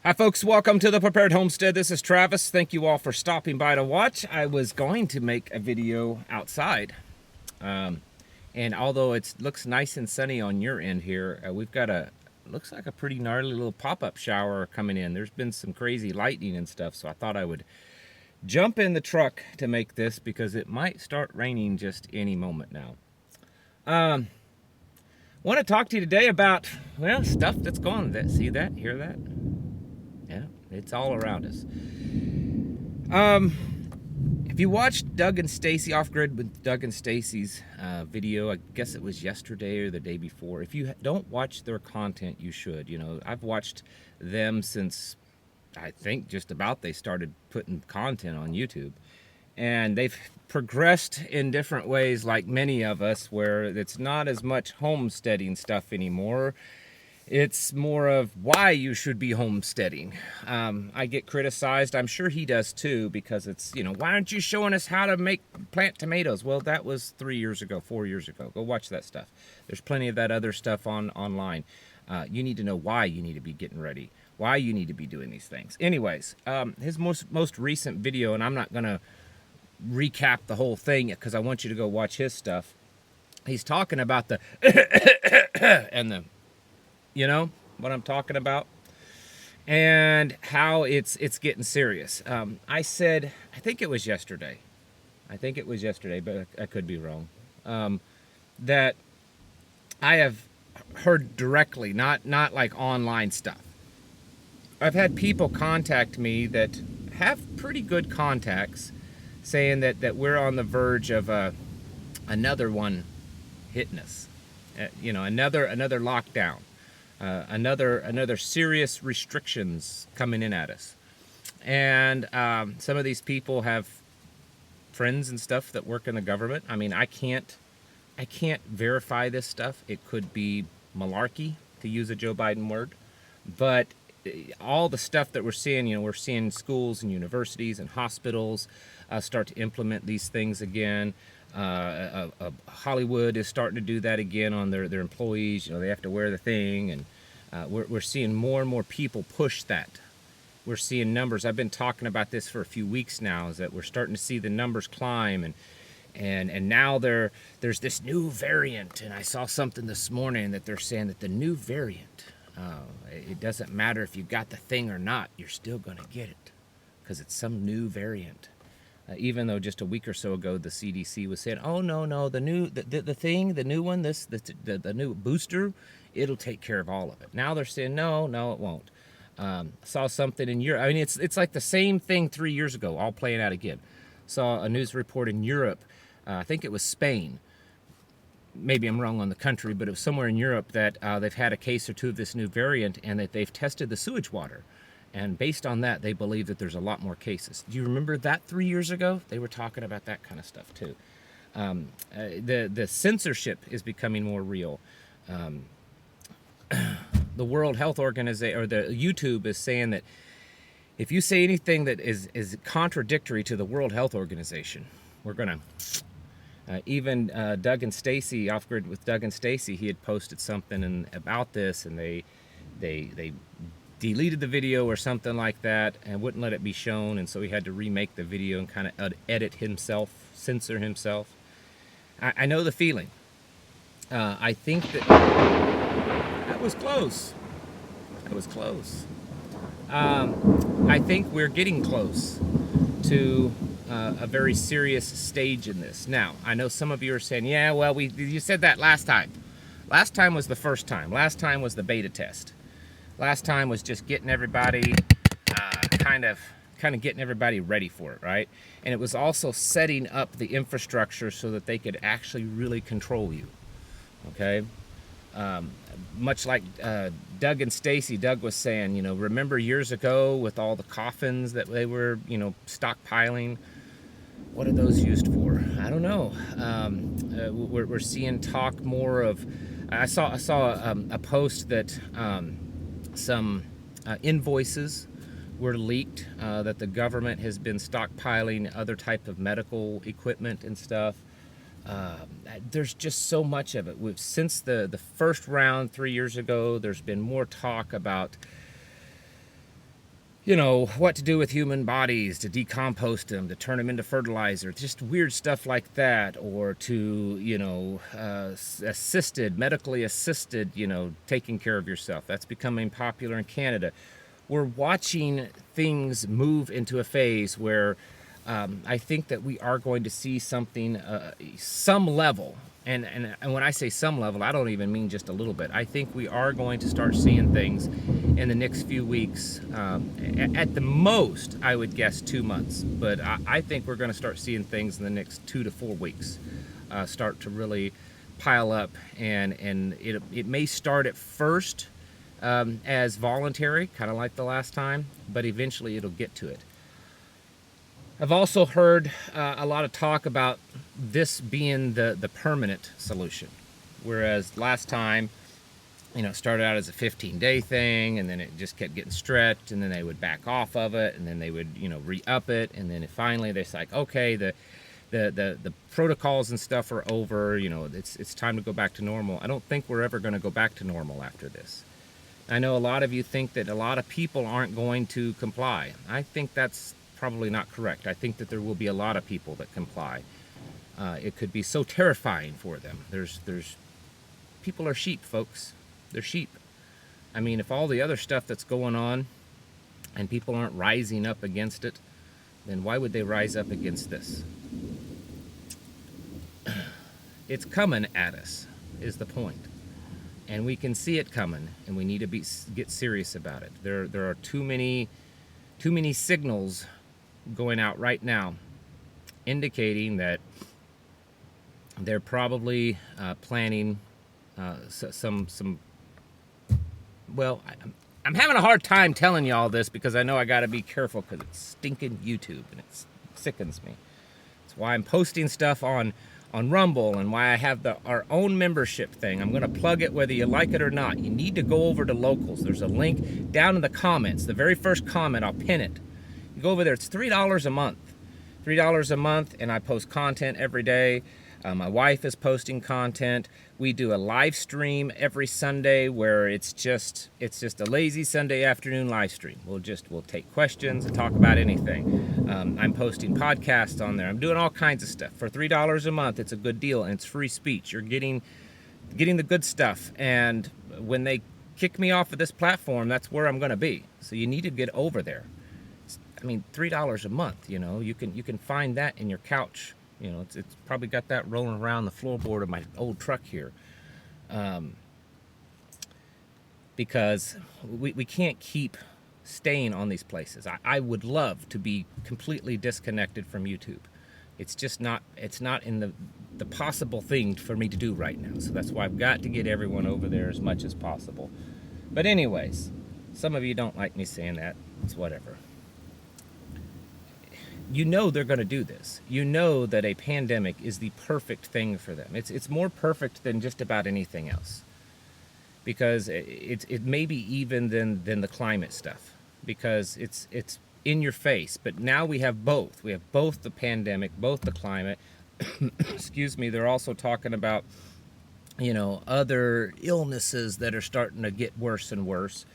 Hi folks, welcome to the Prepared Homestead. This is Travis. Thank you all for stopping by to watch. I was going to make a video outside. And although it looks nice and sunny on your end here, we've got looks like a pretty gnarly little pop-up shower coming in. There's been some crazy lightning and stuff, so I thought I would jump in the truck to make this because it might start raining just any moment now. Want to talk to you today about, well, stuff that's gone. See that? Hear that? Yeah, it's all around us. If you watched Doug and Stacy Off-Grid with Doug and Stacy's video, I guess it was yesterday or the day before. If you don't watch their content, you should. You know, I've watched them since I think just about they started putting content on YouTube. And they've progressed in different ways, like many of us, where it's not as much homesteading stuff anymore. It's more of why you should be homesteading. I get criticized, I'm sure he does too, because it's, you know, why aren't you showing us how to plant tomatoes? Well, that was 3 years ago, 4 years ago. Go watch that stuff. There's plenty of that other stuff online. You need to know why you need to be getting ready, why you need to be doing these things. Anyways, his most recent video, and I'm not gonna recap the whole thing because I want you to go watch his stuff. He's talking about the and the, you know what I'm talking about, and how it's getting serious. I said, I think it was yesterday, but I could be wrong, that I have heard directly, not like online stuff. I've had people contact me that have pretty good contacts saying that we're on the verge of another one hitting us, you know, another lockdown. Another serious restrictions coming in at us. And some of these people have friends and stuff that work in the government. I mean, I can't verify this stuff. It could be malarkey, to use a Joe Biden word. But all the stuff that we're seeing, you know, we're seeing schools and universities and hospitals start to implement these things again. Hollywood is starting to do that again on their employees. You know, they have to wear the thing, and we're seeing more and more people push that. We're seeing numbers. I've been talking about this for a few weeks now, is that we're starting to see the numbers climb, and now there's this new variant, and I saw something this morning that they're saying that the new variant, it doesn't matter if you got the thing or not, you're still going to get it because it's some new variant. Even though just a week or so ago the CDC was saying, oh no, the new one, the new booster, it'll take care of all of it. Now they're saying no, it won't. Saw something in Europe. I mean, it's like the same thing 3 years ago, all playing out again. Saw a news report in Europe. I think it was Spain. Maybe I'm wrong on the country, but it was somewhere in Europe that they've had a case or two of this new variant, and that they've tested the sewage water. And based on that, they believe that there's a lot more cases. Do you remember that 3 years ago? They were talking about that kind of stuff too. The censorship is becoming more real. The World Health Organization, or the YouTube, is saying that if you say anything that is contradictory to the World Health Organization, we're gonna. Even Doug and Stacy, Off-Grid with Doug and Stacy, he had posted something about this, and they deleted the video or something like that and wouldn't let it be shown, and so he had to remake the video and kind of edit himself, censor himself. I know the feeling. I think that was close. That was close. I think we're getting close to a very serious stage in this. Now, I know some of you are saying, yeah, well, you said that last time. Last time was the first time. Last time was the beta test. Last time was just getting everybody kind of getting everybody ready for it, right? And it was also setting up the infrastructure so that they could actually really control you, okay? Much like Doug and Stacy, Doug was saying, you know, remember years ago with all the coffins that they were, you know, stockpiling? What are those used for? I don't know. We're seeing talk more of. I saw a post that some invoices were leaked, that the government has been stockpiling other type of medical equipment and stuff. There's just so much of it. Since the first round 3 years ago, there's been more talk about what to do with human bodies, to decompost them, to turn them into fertilizer, just weird stuff like that, or to, medically assisted, taking care of yourself. That's becoming popular in Canada. We're watching things move into a phase where I think that we are going to see something, some level. And when I say some level, I don't even mean just a little bit. I think we are going to start seeing things in the next few weeks. At the most, I would guess 2 months. But I think we're going to start seeing things in the next 2 to 4 weeks start to really pile up. And it may start at first as voluntary, kind of like the last time, but eventually it'll get to it. I've also heard a lot of talk about this being the permanent solution, whereas last time, it started out as a 15-day thing, and then it just kept getting stretched, and then they would back off of it, and then they would re-up it, and then finally they're like, okay, the protocols and stuff are over, it's time to go back to normal. I don't think we're ever going to go back to normal after this. I know a lot of you think that a lot of people aren't going to comply. I think that's probably not correct. I think that there will be a lot of people that comply. It could be so terrifying for them. There's people are sheep, folks. They're sheep. I mean, if all the other stuff that's going on and people aren't rising up against it, then why would they rise up against this? It's coming at us, is the point. And we can see it coming, and we need to get serious about it. There are too many signals going out right now indicating that they're probably planning some well, I'm having a hard time telling you all this because I know I got to be careful because it's stinking YouTube and it sickens me. That's why I'm posting stuff on Rumble and why I have our own membership thing. I'm going to plug it whether you like it or not. You need to go over to Locals. There's a link down in the comments. The very first comment, I'll pin it. You go over there. It's $3 a month. $3 a month, and I post content every day. My wife is posting content. We do a live stream every Sunday where it's just a lazy Sunday afternoon live stream. We'll take questions and talk about anything. I'm posting podcasts on there. I'm doing all kinds of stuff. For $3 a month, it's a good deal, and it's free speech. You're getting the good stuff. And when they kick me off of this platform, that's where I'm going to be. So you need to get over there. $3 a month. You can find that in your couch. It's probably got that rolling around the floorboard of my old truck here. Because we can't keep staying on these places. I would love to be completely disconnected from YouTube. It's not in the possible thing for me to do right now. So that's why I've got to get everyone over there as much as possible. But anyways, some of you don't like me saying that. It's whatever. They're going to do this. That a pandemic is the perfect thing for them. It's more perfect than just about anything else, because it may be even than the climate stuff, because it's in your face. But now we have both. We have both the pandemic, both the climate. Excuse me. They're also talking about other illnesses that are starting to get worse and worse.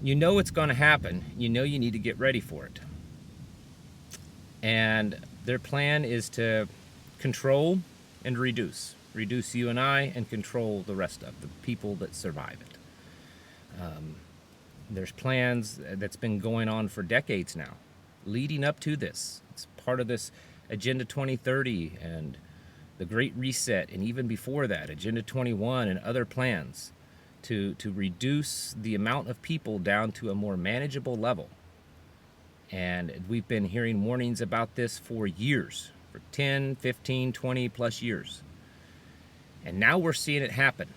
It's going to happen. You need to get ready for it. And their plan is to control and reduce you and I, and control the rest of the people that survive it. There's plans that's been going on for decades now, leading up to this. It's part of this Agenda 2030 and the Great Reset, and even before that, Agenda 21 and other plans to reduce the amount of people down to a more manageable level. And we've been hearing warnings about this for years, for 10, 15, 20 plus years. And now we're seeing it happen.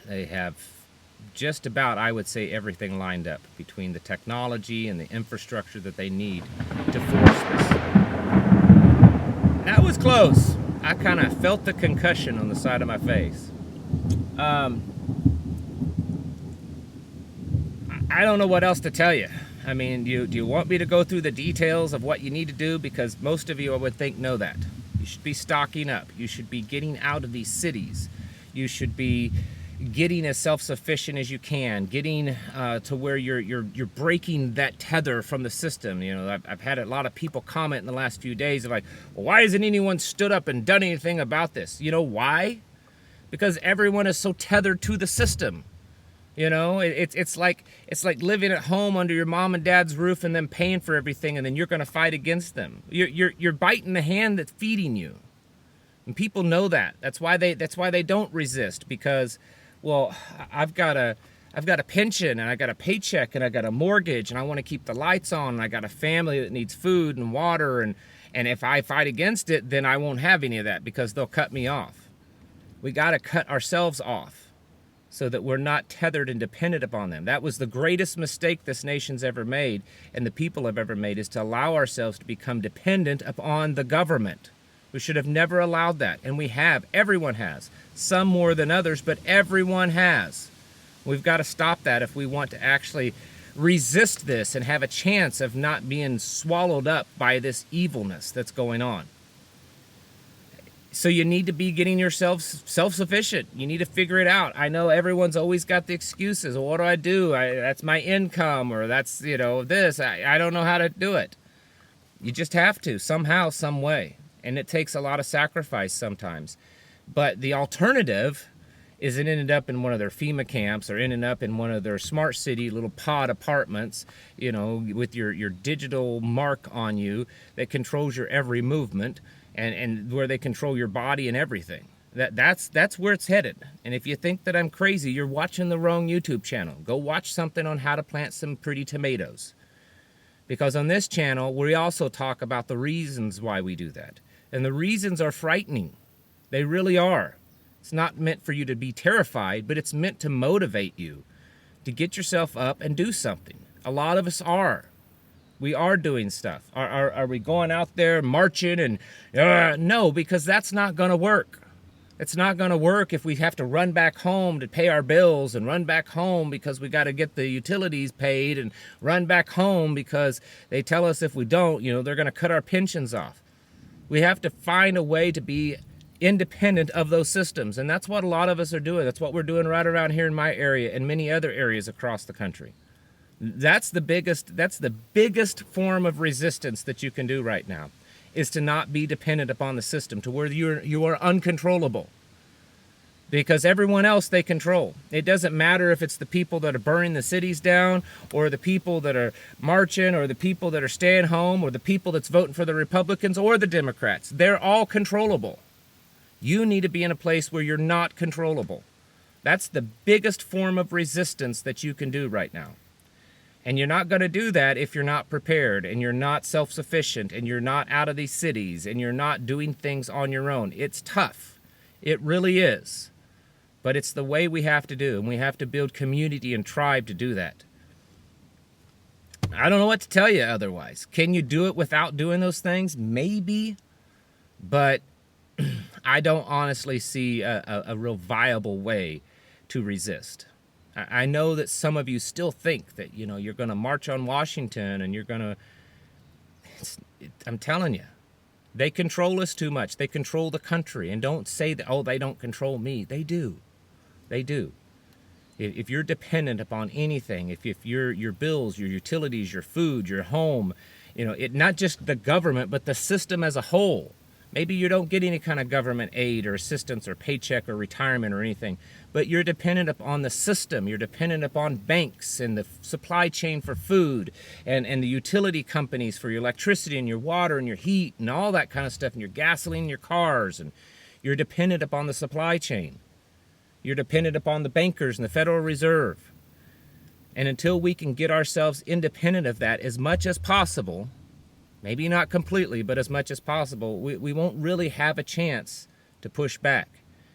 They have just about, I would say, everything lined up between the technology and the infrastructure that they need to force this. That was close. I kind of felt the concussion on the side of my face. I don't know what else to tell you. Do you want me to go through the details of what you need to do? Because most of you, I would think, know that. You should be stocking up. You should be getting out of these cities. You should be, getting as self-sufficient as you can, getting to where you're breaking that tether from the system. You know, I've had a lot of people comment in the last few days of like, well, why hasn't anyone stood up and done anything about this? You know why? Because everyone is so tethered to the system. You know, it's like living at home under your mom and dad's roof and then paying for everything, and then you're going to fight against them. You're biting the hand that's feeding you, and people know that. That's why they don't resist, because, well, I've got a pension, and I got a paycheck, and I got a mortgage, and I want to keep the lights on, and I got a family that needs food and water, and if I fight against it, then I won't have any of that because they'll cut me off. We got to cut ourselves off so that we're not tethered and dependent upon them. That was the greatest mistake this nation's ever made, and the people have ever made, is to allow ourselves to become dependent upon the government. We should have never allowed that, and we have. Everyone has. Some more than others, but everyone has. We've got to stop that if we want to actually resist this and have a chance of not being swallowed up by this evilness that's going on. So you need to be getting yourself self-sufficient. You need to figure it out. I know everyone's always got the excuses. Well, what do I do? That's my income, or that's, you know, this. I don't know how to do it. You just have to, somehow, some way. And it takes a lot of sacrifice sometimes. But the alternative is it ended up in one of their FEMA camps, or ended up in one of their smart city little pod apartments, you know, with your digital mark on you that controls your every movement. And where they control your body and everything. That's where it's headed. And if you think that I'm crazy, you're watching the wrong YouTube channel. Go watch something on how to plant some pretty tomatoes. Because on this channel, we also talk about the reasons why we do that. And the reasons are frightening. They really are. It's not meant for you to be terrified, but it's meant to motivate you to get yourself up and do something. A lot of us are. We are doing stuff. Are we going out there marching and no, because that's not going to work. It's not going to work if we have to run back home to pay our bills, and run back home because we got to get the utilities paid, and run back home because they tell us if we don't, you know, they're going to cut our pensions off. We have to find a way to be independent of those systems, and that's what a lot of us are doing. That's what we're doing right around here in my area and many other areas across the country. That's the biggest form of resistance that you can do right now, is to not be dependent upon the system, to where you are uncontrollable. Because everyone else they control. It doesn't matter if it's the people that are burning the cities down, or the people that are marching, or the people that are staying home, or the people that's voting for the Republicans or the Democrats. They're all controllable. You need to be in a place where you're not controllable. That's the biggest form of resistance that you can do right now. And you're not going to do that if you're not prepared, and you're not self-sufficient, and you're not out of these cities, and you're not doing things on your own. It's tough. It really is. But it's the way we have to do, and we have to build community and tribe to do that. I don't know what to tell you otherwise. Can you do it without doing those things? Maybe. But I don't honestly see a real viable way to resist. I know that some of you still think that, you know, you're going to march on Washington, and you're going to... I'm telling you, they control us too much. They control the country. And don't say that, oh, they don't control me. They do. They do. If you're dependent upon anything, if your bills, your utilities, your food, your home, you know, not just the government, but the system as a whole. Maybe you don't get any kind of government aid or assistance or paycheck or retirement or anything, but you're dependent upon the system. You're dependent upon banks and the supply chain for food, and the utility companies for your electricity and your water and your heat and all that kind of stuff, and your gasoline in your cars, and you're dependent upon the supply chain. You're dependent upon the bankers and the Federal Reserve. And until we can get ourselves independent of that as much as possible, maybe not completely, but as much as possible, we won't really have a chance to push back.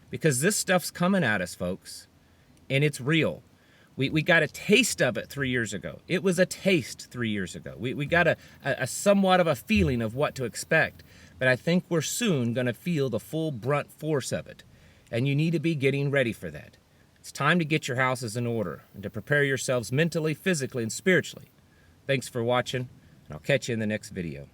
Because this stuff's coming at us, folks, and it's real. We got a taste of it 3 years ago. It was a taste 3 years ago. We got a somewhat of a feeling of what to expect, but I think we're soon going to feel the full brunt force of it, and you need to be getting ready for that. It's time to get your houses in order and to prepare yourselves mentally, physically, and spiritually. Thanks for watching, and I'll catch you in the next video.